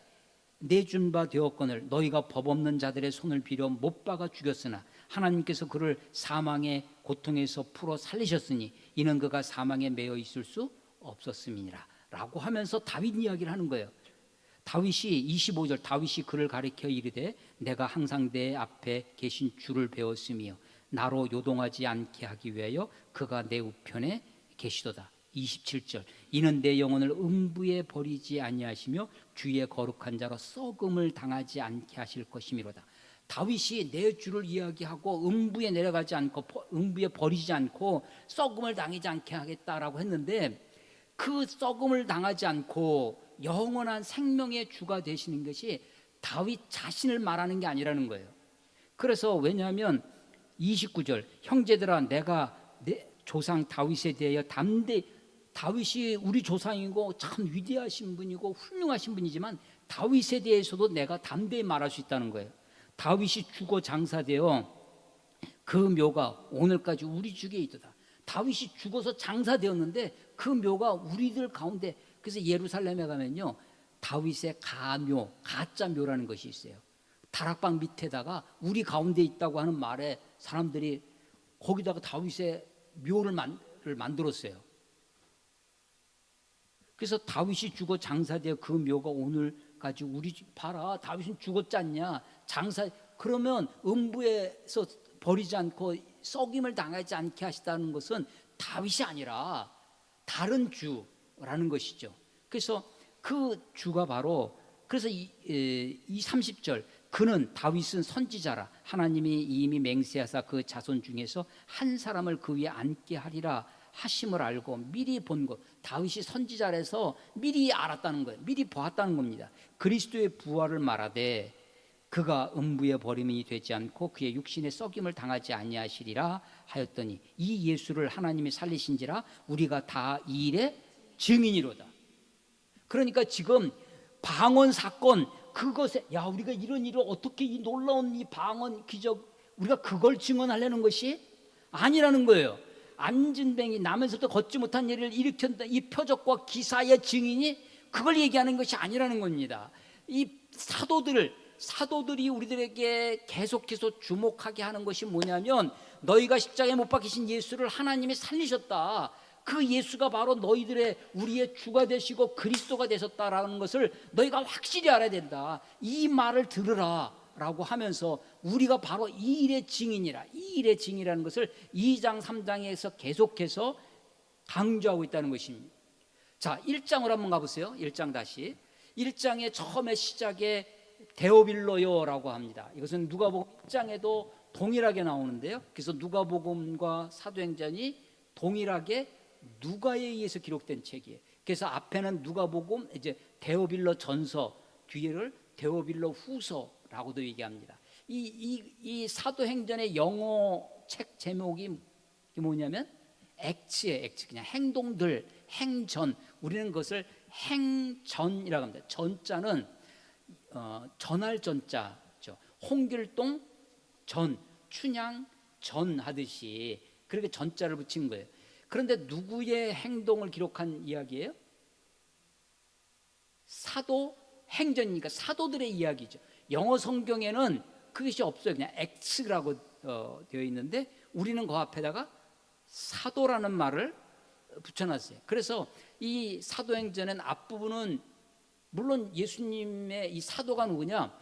내준 바 되었거늘 너희가 법 없는 자들의 손을 빌어 못 박아 죽였으나 하나님께서 그를 사망의 고통에서 풀어 살리셨으니 이는 그가 사망에 매여 있을 수 없었음이니라 라고 하면서 다윗 이야기를 하는 거예요. 다윗이 25절 다윗이 그를 가리켜 이르되 내가 항상 내 앞에 계신 주를 배웠으며 나로 요동하지 않게 하기 위하여 그가 내 우편에 계시도다. 27절 이는 내 영혼을 음부에 버리지 아니하시며 주의 거룩한 자로 썩음을 당하지 않게 하실 것이미로다. 다윗이 내 주를 이야기하고 음부에 내려가지 않고 음부에 버리지 않고 썩음을 당하지 않게 하겠다라고 했는데 그 썩음을 당하지 않고 영원한 생명의 주가 되시는 것이 다윗 자신을 말하는 게 아니라는 거예요. 그래서 왜냐하면 29절 형제들아 내가 내 조상 다윗에 대하여 다윗이 우리 조상이고 참 위대하신 분이고 훌륭하신 분이지만 다윗에 대해서도 내가 담대히 말할 수 있다는 거예요. 다윗이 죽어 장사되어 그 묘가 오늘까지 우리 중에 있도다. 다윗이 죽어서 장사되었는데 그 묘가 우리들 가운데, 그래서 예루살렘에 가면요 다윗의 가묘, 가짜 묘라는 것이 있어요. 다락방 밑에다가 우리 가운데 있다고 하는 말에 사람들이 거기다가 다윗의 묘를 만들었어요. 그래서 다윗이 죽어 장사되어 그 묘가 오늘까지 우리 봐라 다윗은 죽었지 않냐 장사, 그러면 음부에서 버리지 않고 썩임을 당하지 않게 하시다는 것은 다윗이 아니라 다른 주라는 것이죠. 그래서 그 주가 바로, 그래서 이 30절 그는 다윗은 선지자라 하나님이 이미 맹세하사 그 자손 중에서 한 사람을 그 위에 앉게 하리라 하심을 알고 미리 본 것, 다윗이 선지자라서 미리 알았다는 거예요. 미리 보았다는 겁니다. 그리스도의 부활을 말하되 그가 음부에 버림이 되지 않고 그의 육신의 썩임을 당하지 아니하시리라 하였더니 이 예수를 하나님이 살리신지라 우리가 다 이 일의 증인이로다. 그러니까 지금 방언 사건, 그것에 우리가 이런 일을 어떻게 이 놀라운 이 방언 기적 우리가 그걸 증언하려는 것이 아니라는 거예요. 안진뱅이 나면서도 걷지 못한 일을 일으켰다, 이 표적과 기사의 증인이 그걸 얘기하는 것이 아니라는 겁니다. 이 사도들이 우리들에게 계속해서 주목하게 하는 것이 뭐냐면 너희가 십자가에 못 박히신 예수를 하나님이 살리셨다, 그 예수가 바로 너희들의 우리의 주가 되시고 그리스도가 되셨다라는 것을 너희가 확실히 알아야 된다, 이 말을 들으라 라고 하면서 우리가 바로 이 일의 증인이라, 이 일의 증인이라는 것을 2장 3장에서 계속해서 강조하고 있다는 것입니다. 자, 1장으로 한번 가보세요. 1장 다시 1장의 처음에 시작에 데오빌로요라고 합니다. 이것은 누가복음 1장에도 동일하게 나오는데요. 그래서 누가복음과 사도행전이 동일하게 누가에 의해서 기록된 책이에요. 그래서 앞에는 누가복음, 이제 데오빌로 전서, 뒤를 데오빌로 후서라고도 얘기합니다. 이 사도행전의 영어 책 제목이 뭐냐면 액츠예요. 액츠, 그냥 행동들, 행전. 우리는 그것을 행전이라고 합니다. 전자는 전할 전자죠. 홍길동 전, 춘향 전 하듯이 그렇게 전자를 붙인 거예요. 그런데 누구의 행동을 기록한 이야기예요? 사도 행전이니까 사도들의 이야기죠. 영어 성경에는 그것이 없어요. 그냥 X라고 되어 있는데 우리는 그 앞에다가 사도라는 말을 붙여놨어요. 그래서 이 사도행전은 앞부분은 물론 예수님의 이 사도가 누구냐?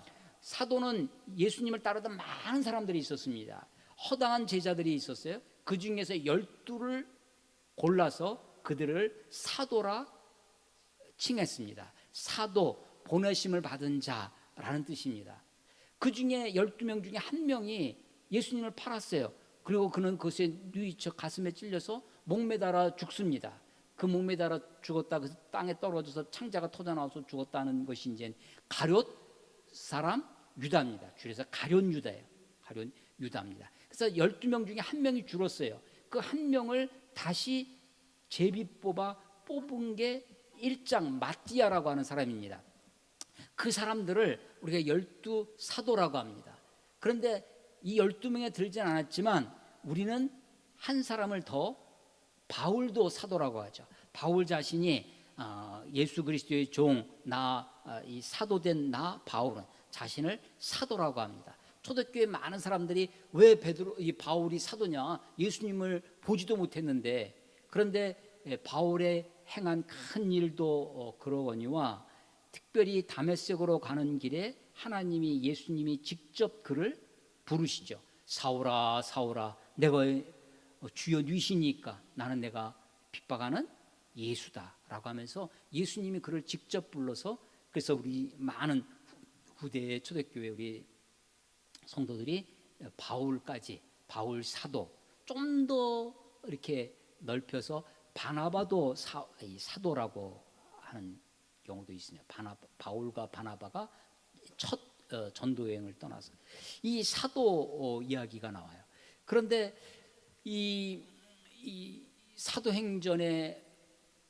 사도는 예수님을 따르던 많은 사람들이 있었습니다. 허당한 제자들이 있었어요. 그 중에서 12를 골라서 그들을 사도라 칭했습니다. 사도, 보내심을 받은 자라는 뜻입니다. 그 중에 12명 중에 한 명이 예수님을 팔았어요. 그리고 그는 그것에 누이쳐 가슴에 찔려서 목매달아 죽습니다. 그 목매달아 죽었다, 그 땅에 떨어져서 창자가 터져나와서 죽었다는 것이 이제 가룟 사람 유다입니다. 줄여서 가룟 유다예요. 가룟 유다입니다. 그래서 12명 중에 한 명이 줄었어요. 그 한 명을 다시 제비 뽑은 게 1장 마띠아라고 하는 사람입니다. 그 사람들을 우리가 12사도라고 합니다. 그런데 이 12명에 들진 않았지만 우리는 한 사람을 더, 바울도 사도라고 하죠. 바울 자신이 예수 그리스도의 종, 이 사도된 나 바울은 자신을 사도라고 합니다. 초대교회 많은 사람들이 왜 이 바울이 사도냐? 예수님을 보지도 못했는데, 그런데 바울의 행한 큰 일도 그러거니와 특별히 다메섹으로 가는 길에 하나님이, 예수님이 직접 그를 부르시죠. 사울아 사울아 내가 주여 누이시니까 나는 내가 핍박하는 예수다 라고 하면서 예수님이 그를 직접 불러서, 그래서 우리 많은 후대의 초대교회 우리 성도들이 바울까지, 바울 사도, 좀 더 이렇게 넓혀서 바나바도 이 사도라고 하는 경우도 있습니다. 바울과 바나바가 첫 전도 여행을 떠나서 이 사도 이야기가 나와요. 그런데 이 사도행전의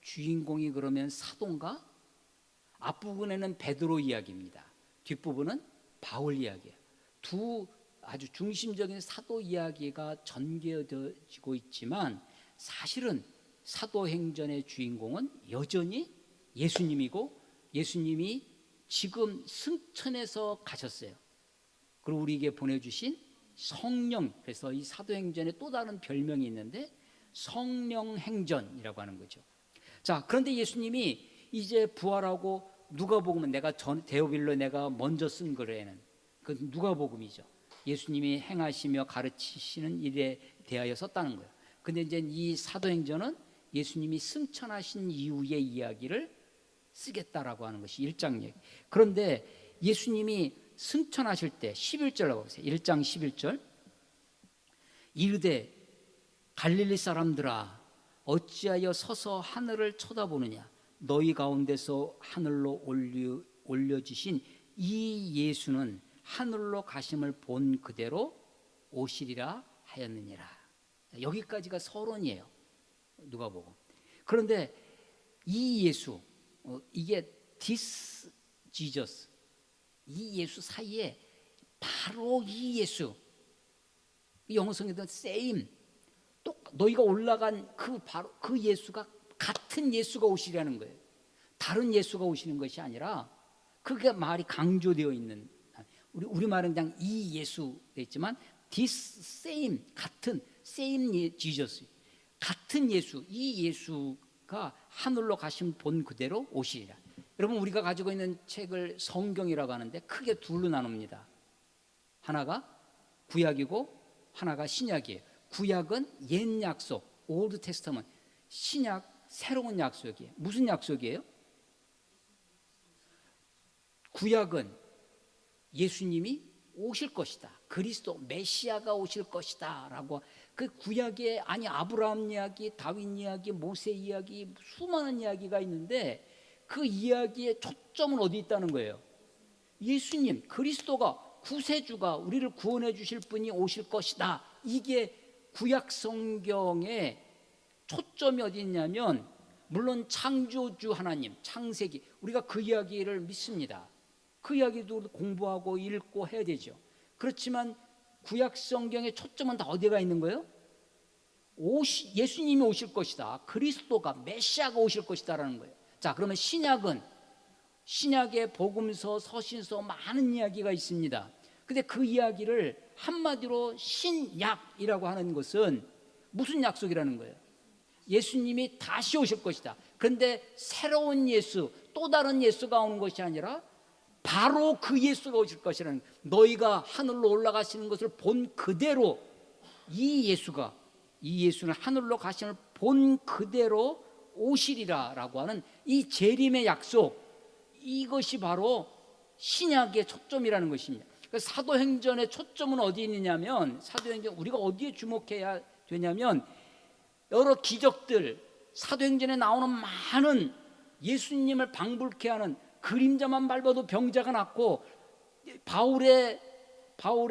주인공이 그러면 사도인가? 앞부분에는 베드로 이야기입니다. 뒷부분은 바울 이야기예요. 두 아주 중심적인 사도 이야기가 전개되어지고 있지만 사실은 사도행전의 주인공은 여전히 예수님이고, 예수님이 지금 승천해서 가셨어요. 그리고 우리에게 보내주신 성령, 그래서 이 사도행전에 또 다른 별명이 있는데 성령행전이라고 하는 거죠. 자, 그런데 예수님이 이제 부활하고, 누가복음은 내가 데오빌로 내가 먼저 쓴 글에는 그 누가복음이죠. 예수님이 행하시며 가르치시는 일에 대하여 썼다는 거예요. 근데 이제 이 사도행전은 예수님이 승천하신 이후의 이야기를 쓰겠다라고 하는 것이 1장 얘기. 그런데 예수님이 승천하실 때 11절라고 보세요. 1장 11절. 이르되 갈릴리 사람들아 어찌하여 서서 하늘을 쳐다보느냐. 너희 가운데서 하늘로 올려지신 이 예수는 하늘로 가심을 본 그대로 오시리라 하였느니라. 여기까지가 서론이에요. 누가복음. 그런데 이 예수, 이게 this Jesus, 이 예수 사이에 바로 이 예수, 영어성에도 same, 또 너희가 올라간 바로 그 예수가 같은 예수가 오시려는 거예요. 다른 예수가 오시는 것이 아니라, 그게 말이 강조되어 있는, 우리말은 그냥 이 예수 되어 있지만 this same, 같은 same Jesus, 같은 예수, 이 예수가 하늘로 가신 본 그대로 오시리라. 여러분, 우리가 가지고 있는 책을 성경이라고 하는데 크게 둘로 나눕니다. 하나가 구약이고 하나가 신약이에요. 구약은 옛 약속, 올드 테스터먼트, 신약 새로운 약속이에요. 무슨 약속이에요? 구약은 예수님이 오실 것이다, 그리스도 메시아가 오실 것이다 라고, 그 구약에 아니 아브라함 이야기, 다윗 이야기, 모세 이야기, 수많은 이야기가 있는데 그 이야기의 초점은 어디 있다는 거예요? 예수님, 그리스도가, 구세주가, 우리를 구원해 주실 분이 오실 것이다. 이게 구약 성경의 초점이 어디 있냐면, 물론 창조주 하나님, 창세기, 우리가 그 이야기를 믿습니다. 그 이야기도 공부하고 읽고 해야 되죠. 그렇지만 구약 성경의 초점은 다 어디가 있는 거예요? 예수님이 오실 것이다, 그리스도가, 메시아가 오실 것이다라는 거예요. 자, 그러면 신약은, 신약의 복음서, 서신서 많은 이야기가 있습니다. 근데 그 이야기를 한마디로 신약이라고 하는 것은 무슨 약속이라는 거예요? 예수님이 다시 오실 것이다. 그런데 새로운 예수, 또 다른 예수가 오는 것이 아니라 바로 그 예수가 오실 것이라는, 너희가 하늘로 올라가시는 것을 본 그대로 이 예수는 하늘로 가심을 본 그대로 오시리라 라고 하는 이 재림의 약속, 이것이 바로 신약의 초점이라는 것입니다. 사도행전의 초점은 어디 있느냐면, 사도행전 우리가 어디에 주목해야 되냐면, 여러 기적들, 사도행전에 나오는 많은 예수님을 방불케 하는, 그림자만 밟아도 병자가 낫고, 바울의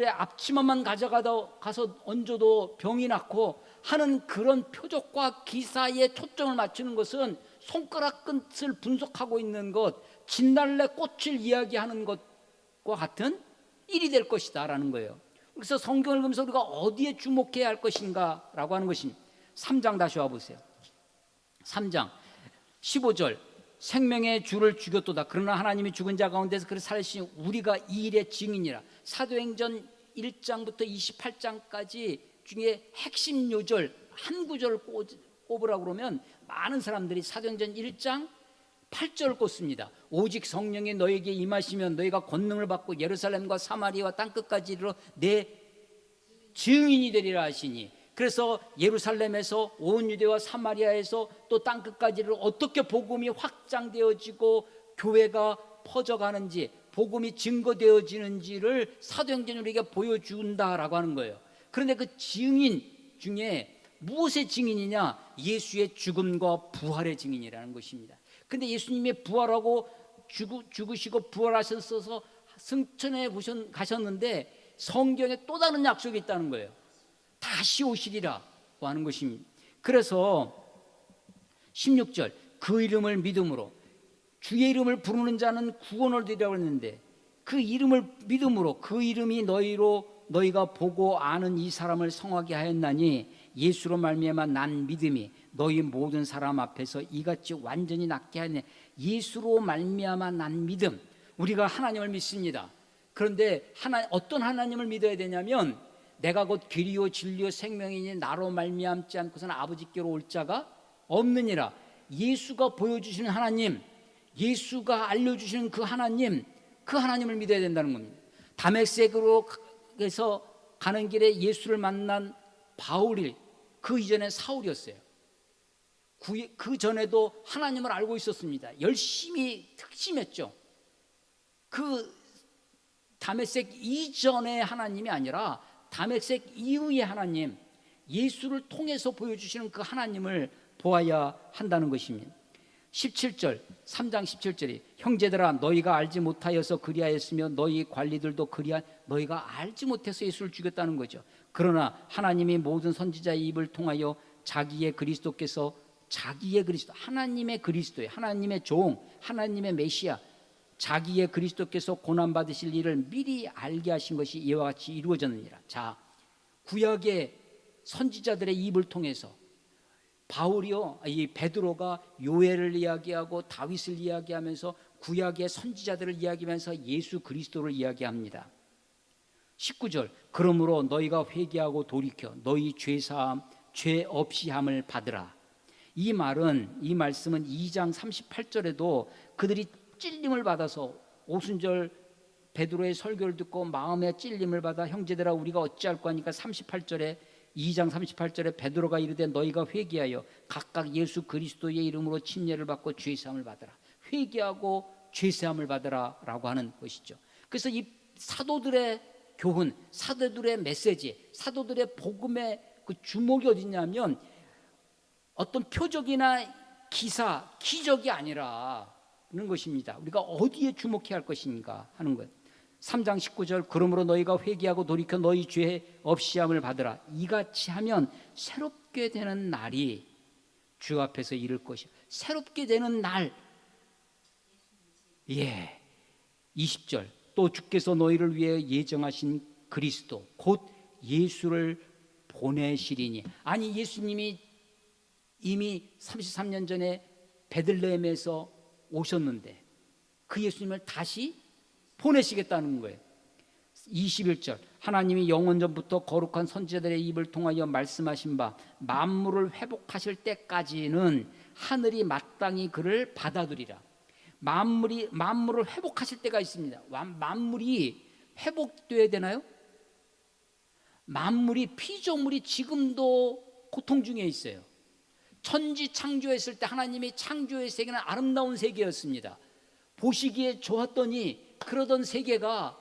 앞치마만 가서 얹어도 병이 낫고 하는 그런 표적과 기사에 초점을 맞추는 것은 손가락 끝을 분석하고 있는 것, 진달래 꽃을 이야기하는 것과 같은 일이 될 것이다 라는 거예요. 그래서 성경을 보면서 우리가 어디에 주목해야 할 것인가 라고 하는 것입니다. 3장 다시 와보세요. 3장 15절. 생명의 주를 죽였도다. 그러나 하나님이 죽은 자 가운데서 그를 살리시니 우리가 이 일의 증인이라. 사도행전 1장부터 28장까지 중에 핵심 요절 한 구절을 꼽으라고 그러면 많은 사람들이 사도행전 1장 8절을 꼽습니다. 오직 성령이 너에게 임하시면 너희가 권능을 받고 예루살렘과 사마리아와 땅끝까지 이르러 내 증인이 되리라 하시니, 그래서 예루살렘에서 온 유대와 사마리아에서 또 땅끝까지를 어떻게 복음이 확장되어지고 교회가 퍼져가는지, 복음이 증거되어지는지를 사도행전이 우리에게 보여준다라고 하는 거예요. 그런데 그 증인 중에 무엇의 증인이냐? 예수의 죽음과 부활의 증인이라는 것입니다. 근데 예수님이 부활하고 죽으시고 부활하셔서 승천해 가셨는데 성경에 또 다른 약속이 있다는 거예요. 다시 오시리라고 하는 것입니다. 그래서 16절, 그 이름을 믿음으로, 주의 이름을 부르는 자는 구원을 얻으리라고 했는데, 그 이름을 믿음으로, 그 이름이 너희가 보고 아는 이 사람을 성하게 하였나니 예수로 말미암아 난 믿음이 너희 모든 사람 앞에서 이같이 완전히 낫게 하네. 예수로 말미암아 난 믿음. 우리가 하나님을 믿습니다. 그런데 어떤 하나님을 믿어야 되냐면, 내가 곧 길이요 진리요 생명이니 나로 말미암지 않고서는 아버지께로 올 자가 없느니라. 예수가 보여주시는 하나님, 예수가 알려주시는 그 하나님을 믿어야 된다는 겁니다. 다메섹으로 가는 길에 예수를 만난 바울이 그 이전에 사울이었어요. 그 전에도 하나님을 알고 있었습니다. 열심히 특심했죠. 그 다메섹 이전의 하나님이 아니라 다메섹 이후의 하나님, 예수를 통해서 보여주시는 그 하나님을 보아야 한다는 것입니다. 17절, 3장 17절이 형제들아 너희가 알지 못하여서 그리하였으며 너희 관리들도 너희가 알지 못해서 예수를 죽였다는 거죠. 그러나 하나님이 모든 선지자의 입을 통하여 자기의 그리스도, 하나님의 그리스도예요. 하나님의 종, 하나님의 메시아, 자기의 그리스도께서 고난받으실 일을 미리 알게 하신 것이 이와 같이 이루어졌느니라. 자, 구약의 선지자들의 입을 통해서 이 베드로가 요엘을 이야기하고 다윗을 이야기하면서 구약의 선지자들을 이야기하면서 예수 그리스도를 이야기합니다. 19절, 그러므로 너희가 회개하고 돌이켜 너희 죄사함 죄 없이 함을 받으라. 이 말씀은 2장 38절에도 그들이 찔림을 받아서 오순절 베드로의 설교를 듣고 마음에 찔림을 받아 형제들아 우리가 어찌할까 하니까 2장 38절에 베드로가 이르되 너희가 회개하여 각각 예수 그리스도의 이름으로 침례를 받고 죄사함을 받으라. 회개하고 죄사함을 받으라 라고 하는 것이죠. 그래서 이 사도들의 교훈, 사도들의 메시지, 사도들의 복음의 그 주목이 어디냐면 어떤 표적이나 기사, 기적이 아니라는 것입니다. 우리가 어디에 주목해야 할 것인가 하는 거예요. 3장 19절, 그러므로 너희가 회개하고 돌이켜 너희 죄 없이 함을 받으라. 이같이 하면 새롭게 되는 날이 주 앞에서 이를 것이야. 새롭게 되는 날. 20절, 또 주께서 너희를 위해 예정하신 그리스도 곧 예수를 보내시리니. 아니, 예수님이 이미 33년 전에 베들레헴에서 오셨는데 그 예수님을 다시 보내시겠다는 거예요. 21절, 하나님이 영원전부터 거룩한 선지자들의 입을 통하여 말씀하신 바 만물을 회복하실 때까지는 하늘이 마땅히 그를 받아들이라. 만물을 회복하실 때가 있습니다. 만물이 회복돼야 되나요? 만물이, 피조물이 지금도 고통 중에 있어요. 천지 창조했을 때 하나님이 창조의 세계는 아름다운 세계였습니다. 보시기에 좋았더니 그러던 세계가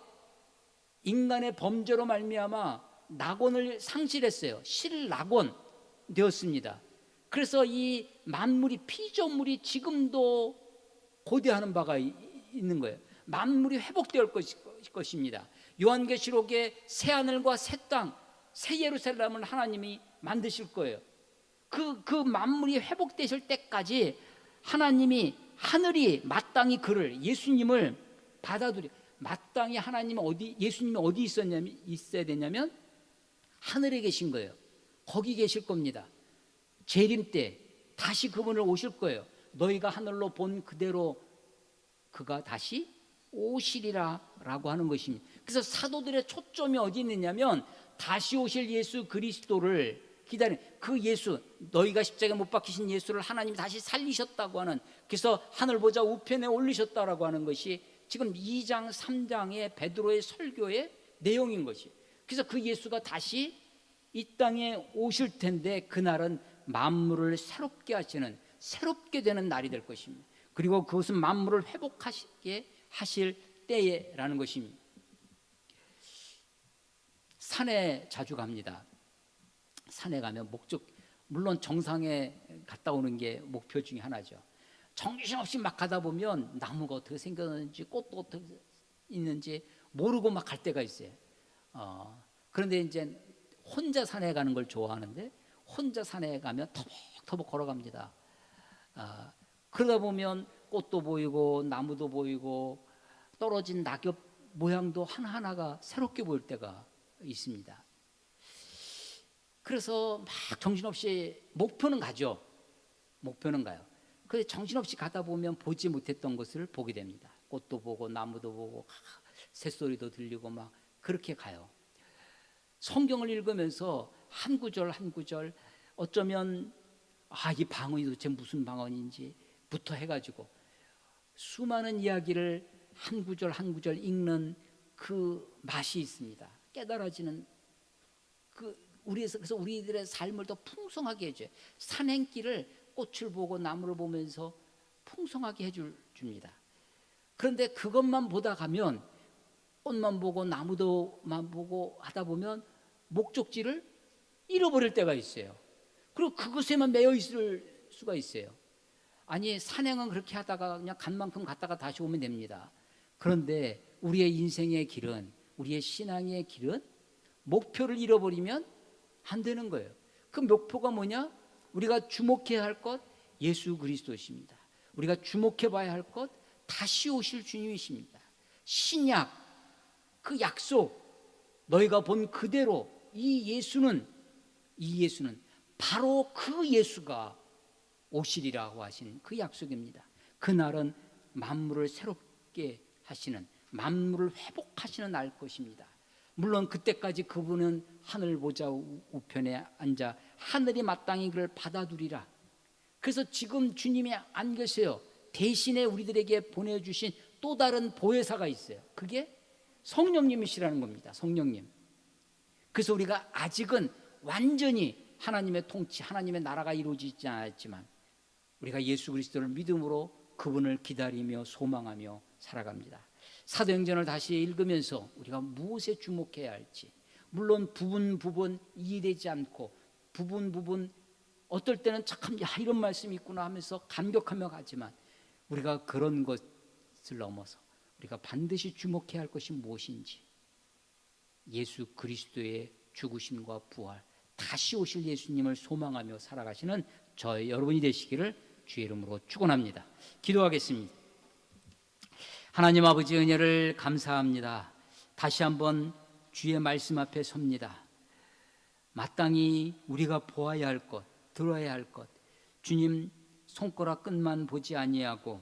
인간의 범죄로 말미암아 낙원을 상실했어요. 실낙원 되었습니다. 그래서 이 만물이, 피조물이 지금도 고대하는 바가 있는 거예요. 만물이 회복될 것입니다. 요한계시록에 새 하늘과 새 땅, 새 예루살렘을 하나님이 만드실 거예요. 그 만물이 회복되실 때까지 하나님이, 하늘이 마땅히 그를, 예수님을 받아들여. 마땅히 예수님이 어디 있어야 되냐면 하늘에 계신 거예요. 거기 계실 겁니다. 재림 때 다시 그분을 오실 거예요. 너희가 하늘로 본 그대로 그가 다시 오시리라 라고 하는 것입니다. 그래서 사도들의 초점이 어디 있느냐면 다시 오실 예수 그리스도를 기다리는 그 예수, 너희가 십자가에 못 박히신 예수를 하나님이 다시 살리셨다고 하는, 그래서 하늘 보좌 우편에 올리셨다라고 하는 것이 지금 2장 3장의 베드로의 설교의 내용인 것이. 그래서 그 예수가 다시 이 땅에 오실 텐데 그날은 만물을 새롭게 하시는, 새롭게 되는 날이 될 것입니다. 그리고 그것은 만물을 회복하시게 하실 때라는 것입니다. 산에 자주 갑니다. 산에 가면 물론 정상에 갔다 오는 게 목표 중에 하나죠. 정신없이 막 가다 보면 나무가 어떻게 생겼는지 꽃도 어떻게 있는지 모르고 막 갈 때가 있어요. 그런데 이제 혼자 산에 가는 걸 좋아하는데 혼자 산에 가면 터벅터벅 걸어갑니다. 그러다 보면 꽃도 보이고 나무도 보이고 떨어진 낙엽 모양도 하나하나가 새롭게 보일 때가 있습니다. 그래서 막 정신없이 목표는 가죠. 목표는 가요. 그런데 정신없이 가다 보면 보지 못했던 것을 보게 됩니다. 꽃도 보고 나무도 보고 새소리도 들리고 막 그렇게 가요. 성경을 읽으면서 한 구절 한 구절 어쩌면 이 방언이 도대체 무슨 방언인지부터 해가지고 수많은 이야기를 한 구절 한 구절 읽는 그 맛이 있습니다. 깨달아지는 그래서 우리들의 삶을 더 풍성하게 해줘요. 산행길을 꽃을 보고 나무를 보면서 풍성하게 해줍니다. 그런데 그것만 보다 가면 꽃만 보고 나무도만 보고 하다 보면 목적지를 잃어버릴 때가 있어요. 그리고 그것에만 매여 있을 수가 있어요. 아니 산행은 그렇게 하다가 그냥 간 만큼 갔다가 다시 오면 됩니다. 그런데 우리의 인생의 길은, 우리의 신앙의 길은 목표를 잃어버리면 안 되는 거예요. 그 목표가 뭐냐? 우리가 주목해야 할 것 예수 그리스도십니다. 우리가 주목해 봐야 할 것 다시 오실 주님이십니다. 신약 그 약속 너희가 본 그대로 이 예수는 바로 그 예수가 오시리라고 하신 그 약속입니다. 그날은 만물을 새롭게 하시는, 만물을 회복하시는 날 것입니다. 물론 그때까지 그분은 하늘 보좌 우편에 앉아 하늘이 마땅히 그를 받아두리라. 그래서 지금 주님이 안 계세요. 대신에 우리들에게 보내주신 또 다른 보혜사가 있어요. 그게 성령님이시라는 겁니다. 성령님. 그래서 우리가 아직은 완전히 하나님의 통치, 하나님의 나라가 이루어지지 않았지만 우리가 예수 그리스도를 믿음으로 그분을 기다리며 소망하며 살아갑니다. 사도행전을 다시 읽으면서 우리가 무엇에 주목해야 할지, 물론 부분 이해되지 않고 부분 어떨 때는 참 이런 말씀이 있구나 하면서 감격하며 가지만 우리가 그런 것을 넘어서 우리가 반드시 주목해야 할 것이 무엇인지, 예수 그리스도의 죽으심과 부활, 다시 오실 예수님을 소망하며 살아가시는 저의 여러분이 되시기를 주의 이름으로 축원합니다. 기도하겠습니다. 하나님 아버지 은혜를 감사합니다. 다시 한번 주의 말씀 앞에 섭니다. 마땅히 우리가 보아야 할 것, 들어야 할 것, 주님 손가락 끝만 보지 아니하고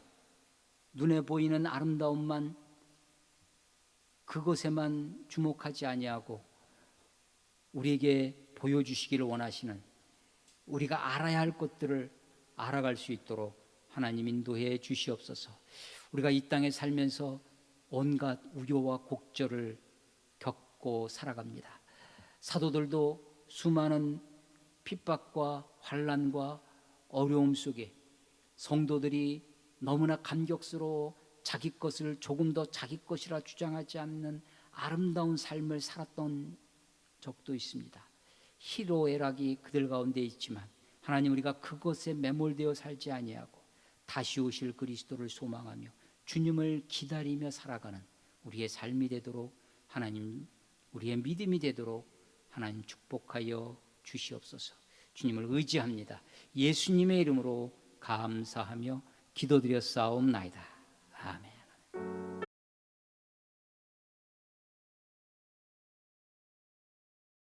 눈에 보이는 아름다움만 그것에만 주목하지 아니하고 우리에게 보여주시기를 원하시는, 우리가 알아야 할 것들을 알아갈 수 있도록 하나님 인도해 주시옵소서. 우리가 이 땅에 살면서 온갖 우여와 곡절을 겪고 살아갑니다. 사도들도 수많은 핍박과 환난과 어려움 속에 성도들이 너무나 감격스러워 자기 것을 조금 더 자기 것이라 주장하지 않는 아름다운 삶을 살았던 적도 있습니다. 희로애락이 그들 가운데 있지만 하나님, 우리가 그것에 매몰되어 살지 아니하고 다시 오실 그리스도를 소망하며 주님을 기다리며 살아가는 우리의 삶이 되도록 하나님, 우리의 믿음이 되도록 하나님 축복하여 주시옵소서. 주님을 의지합니다. 예수님의 이름으로 감사하며 기도드렸사옵나이다. 아멘.